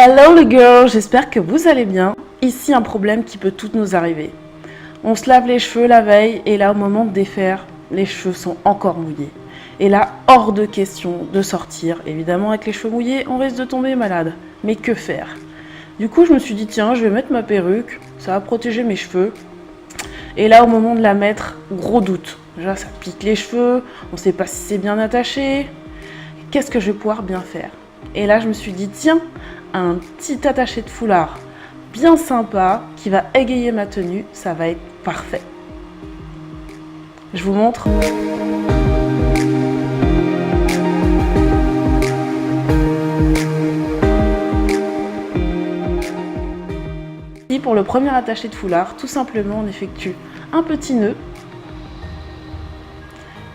Hello les girls, j'espère que vous allez bien. Ici un problème qui peut tout nous arriver. On se lave les cheveux la veille et là au moment de défaire, les cheveux sont encore mouillés. Et là, hors de question de sortir. Évidemment avec les cheveux mouillés, on risque de tomber malade. Mais que faire? Du coup je me suis dit tiens, je vais mettre ma perruque, ça va protéger mes cheveux. Et là au moment de la mettre, gros doute. Déjà ça pique les cheveux, on ne sait pas si c'est bien attaché. Qu'est-ce que je vais pouvoir bien faire? Et là je me suis dit tiens, un petit attaché de foulard bien sympa qui va égayer ma tenue, ça va être parfait. Je vous montre. Pour le premier attaché de foulard, tout simplement on effectue un petit nœud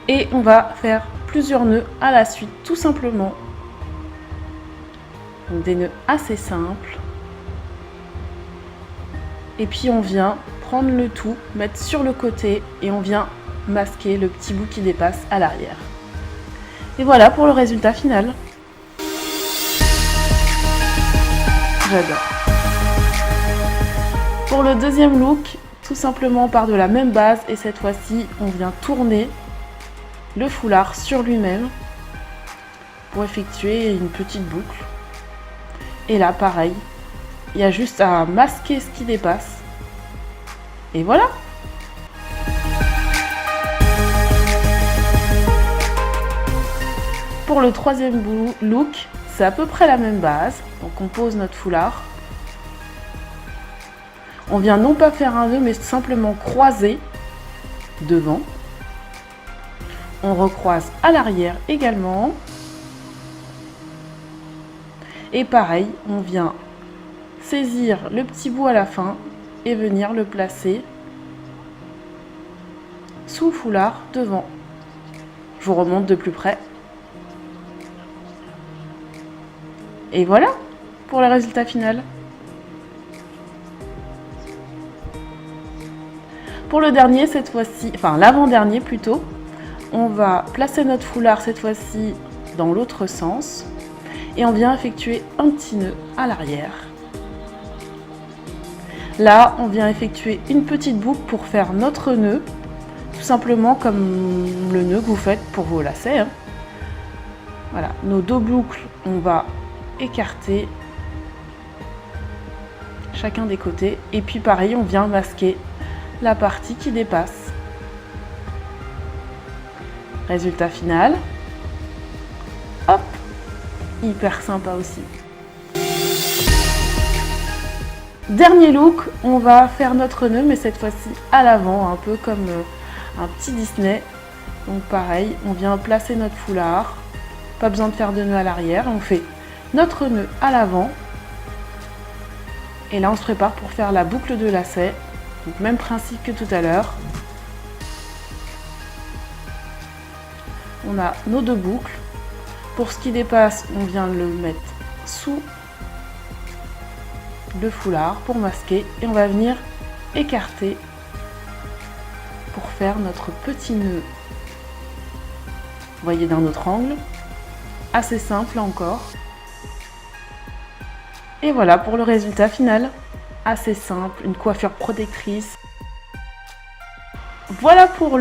et on va faire plusieurs nœuds à la suite tout simplement. Donc des nœuds assez simples. Et puis on vient prendre le tout, mettre sur le côté et on vient masquer le petit bout qui dépasse à l'arrière. Et voilà pour le résultat final. J'adore. Pour le deuxième look, tout simplement on part de la même base et cette fois-ci on vient tourner le foulard sur lui-même pour effectuer une petite boucle. Et là pareil, il y a juste à masquer ce qui dépasse. Et voilà! Pour le troisième look, c'est à peu près la même base. Donc on pose notre foulard. On vient non pas faire un nœud, mais simplement croiser devant. On recroise à l'arrière également. Et pareil, on vient saisir le petit bout à la fin et venir le placer sous le foulard devant. Je vous remonte de plus près. Et voilà pour le résultat final. Pour le dernier, cette fois-ci, enfin l'avant-dernier plutôt, on va placer notre foulard cette fois-ci dans l'autre sens et on vient effectuer un petit nœud à l'arrière. Là, on vient effectuer une petite boucle pour faire notre nœud, tout simplement comme le nœud que vous faites pour vos lacets. Hein. Voilà, nos deux boucles, on va écarter chacun des côtés et puis pareil, on vient masquer la partie qui dépasse. Résultat final. Hop, hyper sympa aussi. Dernier look, on va faire notre nœud, mais cette fois-ci à l'avant, un peu comme un petit Disney. Donc pareil, on vient placer notre foulard, pas besoin de faire de nœud à l'arrière, on fait notre nœud à l'avant. Et là on se prépare pour faire la boucle de lacet. Donc même principe que tout à l'heure. On a nos deux boucles. Pour ce qui dépasse, on vient le mettre sous le foulard pour masquer et on va venir écarter pour faire notre petit nœud. Vous voyez d'un autre angle. Assez simple encore. Et voilà pour le résultat final. Assez simple, une coiffure protectrice. Voilà pour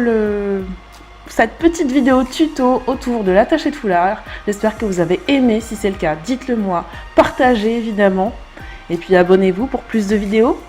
cette petite vidéo tuto autour de l'attaché de foulard. J'espère que vous avez aimé. Si c'est le cas, dites-le moi. Partagez évidemment. Et puis abonnez-vous pour plus de vidéos.